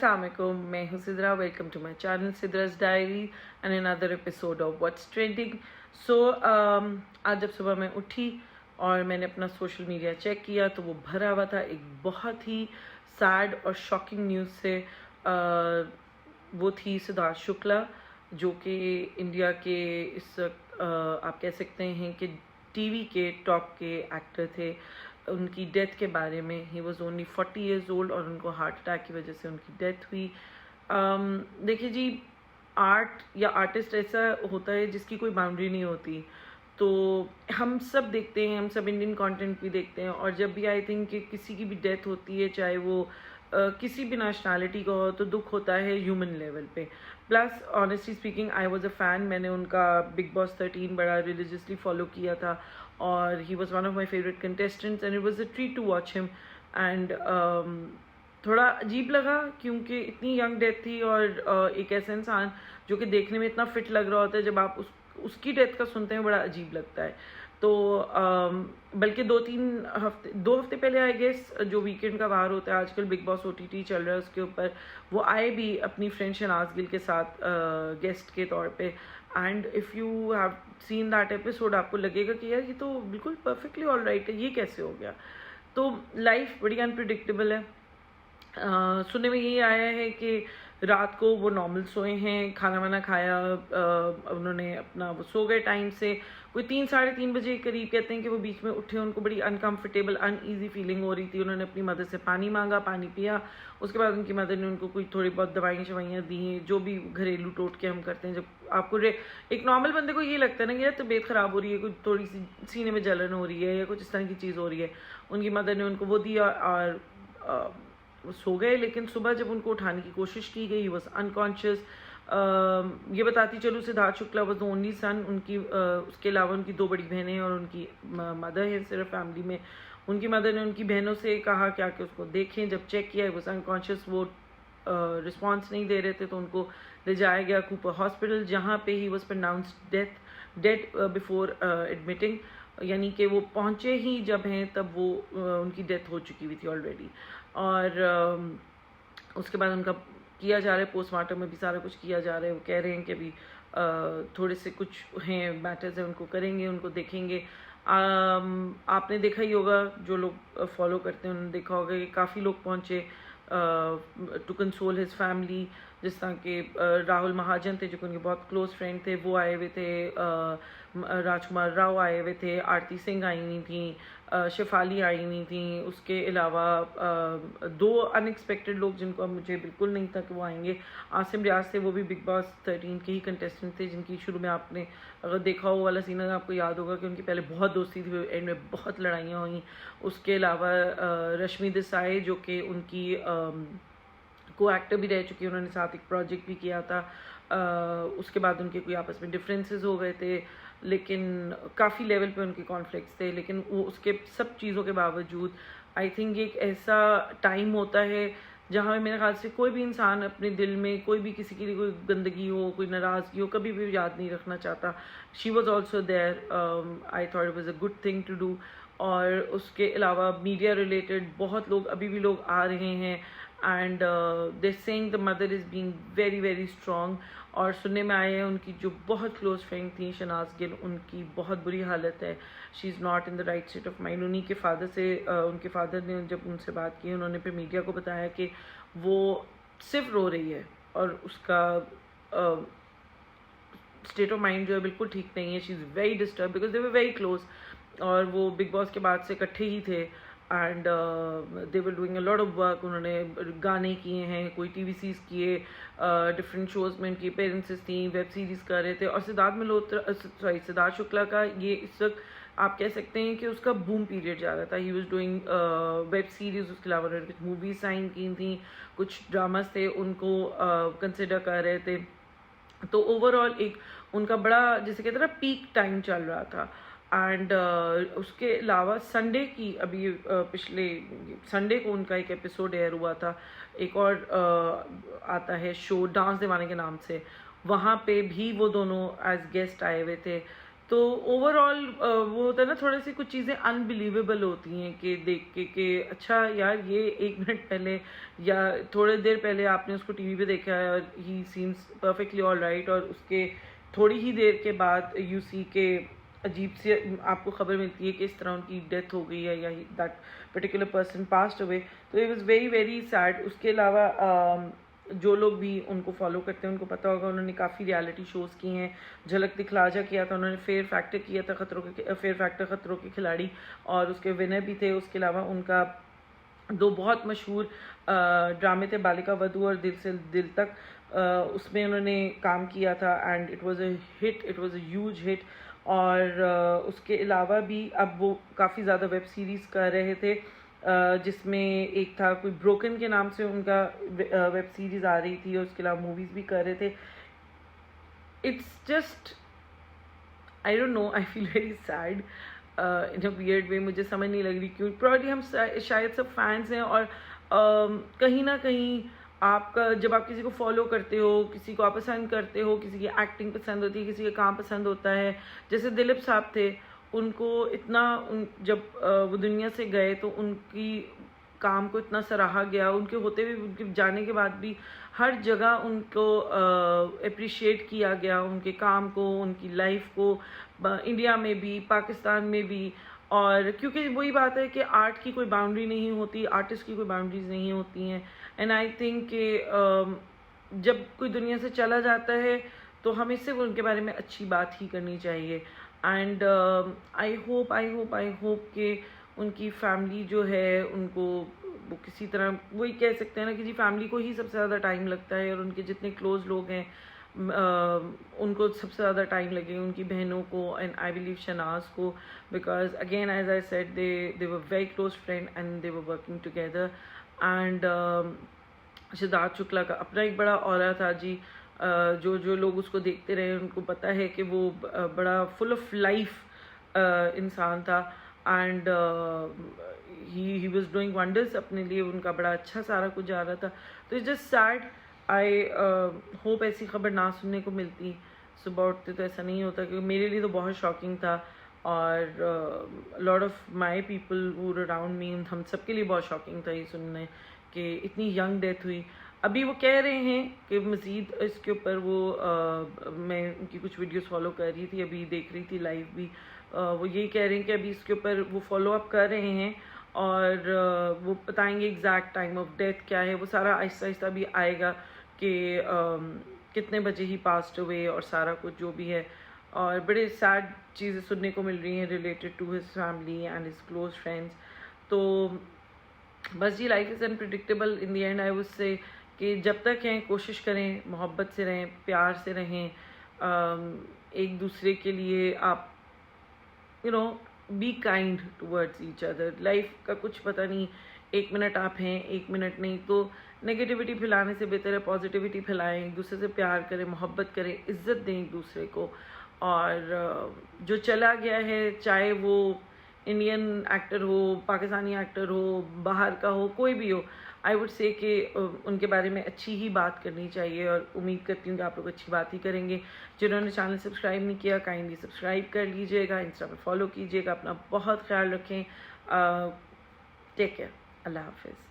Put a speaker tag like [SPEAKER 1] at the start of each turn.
[SPEAKER 1] Assalamualaikum, मैं हूँ Sidra. Welcome to my channel सिद्रा's diary and another episode of what's trending. So आज जब सुबह मैं उठी और मैंने अपना सोशल मीडिया चेक किया तो वो भरा हुआ था एक बहुत ही सैड और शॉकिंग न्यूज़ से. वो थी सिद्धार्थ शुक्ला, जो कि इंडिया के इस आप कह सकते हैं कि टीवी के टॉप के एक्टर थे. उनकी डेथ के बारे में, he was only 40 years old और उनको हार्ट अटैक की वजह से उनकी डेथ हुई. देखिए जी, आर्ट या आर्टिस्ट ऐसा होता है जिसकी कोई बाउंड्री नहीं होती. तो हम सब देखते हैं, हम सब इंडियन कंटेंट भी देखते हैं, और जब भी आई थिंक कि किसी की भी डेथ होती है, चाहे वो किसी भी नेशनैलिटी का हो, तो दुख होता है ह्यूमन लेवल पे. Plus honestly speaking, I was a fan. मैंने उनका बिग बॉस 13 बड़ा रिलीजियसली फॉलो किया था और he was one of my favourite contestants and it was a treat to watch him. And थोड़ा अजीब लगा क्योंकि इतनी यंग डेथ थी और एक ऐसा इंसान जो कि देखने में इतना फिट लग रहा होता है, जब आप उसकी डेथ का सुनते हैं बड़ा अजीब लगता है. तो बल्कि 2 हफ्ते पहले आई गेस, जो वीकेंड का वार होता है आजकल, बिग बॉस OTT चल रहा है, उसके ऊपर वो आए भी अपनी फ्रेंड शहनाज गिल के साथ गेस्ट के तौर पे. And if you have seen that episode, आपको लगेगा कि यार ये तो बिल्कुल परफेक्टली ऑल राइट है, ये कैसे हो गया. तो लाइफ बड़ी अनप्रिडिक्टेबल है. सुनने में यही आया है कि रात को वो नॉर्मल सोए हैं, खाना वाना खाया, उन्होंने अपना वो सो गए टाइम से. कोई 3-3:30 बजे के करीब कहते हैं कि वो बीच में उठे, उनको बड़ी अनकम्फर्टेबल अनईजी फीलिंग हो रही थी. उन्होंने अपनी मदर से पानी मांगा, पानी पिया. उसके बाद उनकी मदर ने उनको कोई थोड़ी बहुत दवाइयाँ शवाइयाँ दी हैं, जो भी घरेलू टोटके हम करते हैं. जब आपको एक नॉर्मल बंदे को ये लगता है ना कि यार तबीयत ख़राब हो रही है, कुछ थोड़ी सी सीने में जलन हो रही है या कुछ इस तरह की चीज़ हो रही है, उनकी मदर ने उनको वो दिया और वो सो गए. लेकिन सुबह जब उनको उठाने की कोशिश की गई, ही वॉज अनकॉन्शियस. ये बताती चलूँ, Siddharth Shukla was the only son. उनकी उसके अलावा उनकी 2 बड़ी बहनें हैं और उनकी मदर है सिर्फ फैमिली में. उनकी मदर ने उनकी बहनों से कहा क्या कि उसको देखें. जब चेक किया, वॉज अनकॉन्शियस, वो रिस्पॉन्स नहीं दे रहे थे, तो उनको ले जाया गया कूपर हॉस्पिटल, जहाँ पे he was pronounced dead before admitting. यानी कि वो पहुँचे ही जब हैं तब वो उनकी डेथ हो चुकी हुई थी ऑलरेडी. और उसके बाद उनका किया जा रहा है पोस्टमार्टम में भी सारा कुछ किया जा रहा है. वो कह रहे हैं कि अभी थोड़े से कुछ हैं मैटर्स हैं, उनको करेंगे, उनको देखेंगे. आपने देखा ही होगा, जो लोग फॉलो करते हैं उन्होंने देखा होगा कि काफ़ी लोग पहुँचे टू कंसोल हिज फैमिली. जिस तरह के राहुल महाजन थे, जो कि उनके बहुत क्लोज फ्रेंड थे, वो आए हुए थे. राजकुमार राव आए हुए थे, आरती सिंह आई हुई थी, शेफाली आई हुई थी. उसके अलावा 2 अनएक्सपेक्टेड लोग जिनको अब मुझे बिल्कुल नहीं था कि वो आएंगे. आसिम रियाज थे, वो भी बिग बॉस 13 के ही कंटेस्टेंट थे, जिनकी शुरू में आपने अगर देखा हो वाला सीन, आपको याद होगा कि उनकी पहले बहुत दोस्ती थी, एंड में बहुत लड़ाइयाँ हुई. उसके अलावा रश्मि देसाई, जो कि उनकी को एक्टर भी रह चुकी है, उन्होंने साथ एक प्रोजेक्ट भी किया था. उसके बाद उनके कोई आपस में डिफरेंसेस हो गए थे, लेकिन काफ़ी लेवल पे उनके कॉन्फ्लिक्ट्स थे. लेकिन वो उसके सब चीज़ों के बावजूद आई थिंक एक ऐसा टाइम होता है जहाँ मेरे ख्याल से कोई भी इंसान अपने दिल में कोई भी किसी के लिए कोई गंदगी हो, कोई नाराज़गी हो, कभी भी याद नहीं रखना चाहता. She was also there. I thought it was a good thing to do. और उसके अलावा मीडिया रिलेटेड बहुत लोग, अभी भी लोग आ रहे हैं, and they saying the mother is being very very strong. और सुनने में आए हैं उनकी जो बहुत क्लोज फ्रेंड थी शहनाज गिल, उनकी बहुत बुरी हालत है. She is not in the right state of mind. उन्हीं के फादर से उनके फादर ने जब उनसे बात की, उन्होंने फिर मीडिया को बताया कि वो सिर्फ रो रही है और उसका स्टेट ऑफ माइंड जो है बिल्कुल ठीक नहीं है. She is very disturb because they were very close, और वो बिग बॉस के बाद से इकट्ठे ही थे. And they were doing a lot of work. उन्होंने गाने किए हैं, कोई TV सीरीज़ किए, डिफरेंट शोज़ में उनकी पेरेंट्स थी, वेब सीरीज़ कर रहे थे. और सिद्धार्थ शुक्ला का ये इस वक्त आप कह सकते हैं कि उसका बूम पीरियड जा रहा था. He was doing web series. उसके अलावा उन्होंने कुछ मूवीज साइन की थी, कुछ ड्रामास थे, उनको कंसिडर कर रहे थे. तो ओवरऑल एक उनका बड़ा, जैसे कहते हैं ना, पीक टाइम चल रहा था. एंड उसके अलावा संडे की, अभी पिछले संडे को उनका एक एपिसोड एयर हुआ था. एक और आता है शो डांस दीवाने के नाम से, वहाँ पे भी वो दोनों एज गेस्ट आए हुए थे. तो ओवरऑल वो होता है ना, थोड़ी सी कुछ चीज़ें अनबिलीवेबल होती हैं कि देख के कि अच्छा यार ये 1 मिनट पहले या थोड़ी देर पहले आपने उसको टीवी पे देखा है और ही सीम्स परफेक्टली ऑल राइट, और उसके थोड़ी ही देर के बाद यू सी के अजीब से आपको खबर मिलती है कि इस तरह उनकी डेथ हो गई है या that particular person passed away. तो it was very very sad. उसके अलावा जो लोग भी उनको फॉलो करते हैं उनको पता होगा, उन्होंने काफ़ी रियलिटी शोज़ किए हैं। झलक दिखलाजा किया था उन्होंने, फेयर फैक्टर किया था, फेयर फैक्टर खतरों के खिलाड़ी, और उसके विनर भी थे। उसके अलावा उनका 2 बहुत मशहूर ड्रामे थे, बालिका वधू और दिल से दिल तक, उसमें उन्होंने काम किया था and it was a hit, it was a huge hit. और उसके अलावा भी अब वो काफ़ी ज़्यादा वेब सीरीज़ कर रहे थे, जिसमें एक था कोई ब्रोकन के नाम से उनका वेब सीरीज़ आ रही थी, और उसके अलावा मूवीज़ भी कर रहे थे। It's just I don't know, I feel very sad in a weird way. मुझे समझ नहीं लग रही क्यों। प्रॉब्ली हम शायद सब फैंस हैं, और कहीं ना कहीं आपका जब आप किसी को फॉलो करते हो, किसी को आप पसंद करते हो, किसी की एक्टिंग पसंद होती है, किसी का काम पसंद होता है, जैसे दिलीप साहब थे, उनको इतना जब वो दुनिया से गए तो उनकी काम को इतना सराहा गया, उनके होते हुए उनके जाने के बाद भी हर जगह उनको अप्रिशिएट किया गया, उनके काम को, उनकी लाइफ को, इंडिया में भी पाकिस्तान में भी। और क्योंकि वही बात है कि आर्ट की कोई बाउंड्री नहीं होती, आर्टिस्ट की कोई बाउंड्रीज नहीं होती हैं। एंड आई थिंक कि जब कोई दुनिया से चला जाता है तो हमें सिर्फ उनके बारे में अच्छी बात ही करनी चाहिए। एंड आई होप कि उनकी फैमिली जो है उनको वो किसी तरह, वही कह सकते हैं ना, किसी फैमिली को ही सबसे ज़्यादा टाइम लगता है, और उनके जितने क्लोज लोग हैं उनको सबसे ज़्यादा टाइम लगे, उनकी बहनों को, एंड आई बिलीव शनाज को, because again as I said they were very close friend and they were working together. And Siddharth Shukla का अपना एक बड़ा ऑरा था जी। जो लोग उसको देखते रहे उनको पता है कि वो बड़ा फुल ऑफ लाइफ इंसान था, and he was doing wonders अपने लिए, उनका बड़ा अच्छा सारा कुछ जा रहा था। तो it's just sad. I hope ऐसी खबर ना सुनने को मिलती। सुबह उठते तो ऐसा नहीं होता, क्योंकि मेरे लिए तो बहुत शॉकिंग था, और lot of my people who around me, हम सबके लिए बहुत शॉकिंग था ये सुनने कि इतनी यंग डेथ हुई। अभी वो कह रहे हैं कि मज़ीद इसके ऊपर वो मैं उनकी कुछ वीडियोस फॉलो कर रही थी, अभी देख रही थी लाइव भी, वो यही कह रहे हैं कि अभी इसके ऊपर वो फॉलो अप कर रहे हैं, और वो बताएंगे एग्जैक्ट टाइम ऑफ डेथ क्या है। वो सारा आहिस्ता आहिस्ता भी आएगा कि कितने बजे ही पास्ट हुए और सारा कुछ जो भी है। और बड़े सैड चीज़ें सुनने को मिल रही हैं related to his family and his close friends. तो बस जी, life is unpredictable in the end. I would say कि जब तक हैं कोशिश करें, मोहब्बत से रहें, प्यार से रहें, एक दूसरे के लिए आप be kind towards each other. Life का कुछ पता नहीं, 1 मिनट आप हैं, 1 मिनट नहीं। तो नेगेटिविटी फैलाने से बेहतर है पॉजिटिविटी फैलाएं, एक दूसरे से प्यार करें, मोहब्बत करें, इज्जत दें एक दूसरे को। और जो चला गया है, चाहे वो इंडियन एक्टर हो, पाकिस्तानी एक्टर हो, बाहर का हो, कोई भी हो, आई वुड से कि उनके बारे में अच्छी ही बात करनी चाहिए, और उम्मीद करती हूँ कि आप लोग अच्छी बात ही करेंगे। जिन्होंने चैनल सब्सक्राइब नहीं किया, काइंडली सब्सक्राइब कर लीजिएगा, इंस्टा पर फॉलो कीजिएगा। अपना बहुत ख्याल रखें। Take care. अल्लाह हाफिज़।